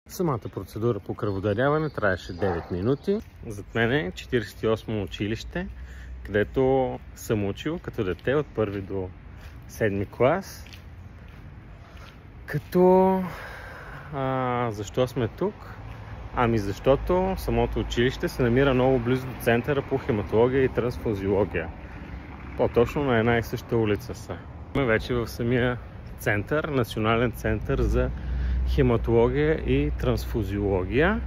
Самата процедура по кръводаряване траеше 9 минути. Зад мен е 48 училище, където съм учил като дете от 1 до 7 клас. Защо сме тук? Защото самото училище се намира много близо до центъра по хематология и трансфузиология. По-точно на една и съща улица са. Сме вече в самия център, Национален център за хематология и трансфузиология.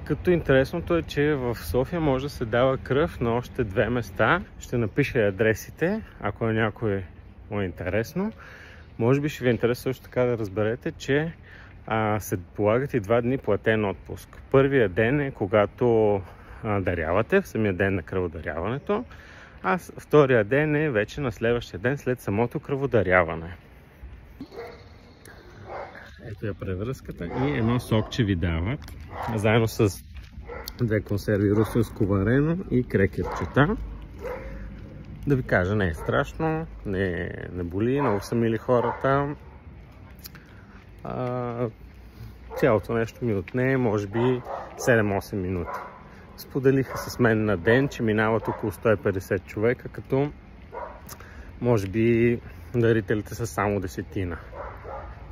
Като интересното е, че в София може да се дава кръв на още 2 места. Ще напиша адресите, ако е някой му е интересно. Може би ще ви е интересно също така да разберете, че се полагат и 2 дни платен отпуск. Първият ден е когато дарявате, в самия ден на кръводаряването, а втория ден е вече на следващия ден след самото кръводаряване. Ето е превръзката и едно сокче ви дават, заедно с 2 консерви русинско варено и крекерчета. Да ви кажа, не е страшно, не боли, много са мили хората. Цялото нещо ми отне може би 7-8 минути. Споделиха с мен на ден, че минават около 150 човека, като може би дарителите са само 10.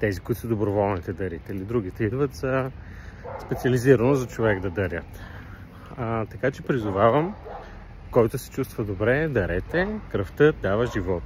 Тези, които са доброволните дарители. Другите идват за специализирано за човек да дарят. Така че призовавам, който се чувства добре, дарете. Кръвта дава живот.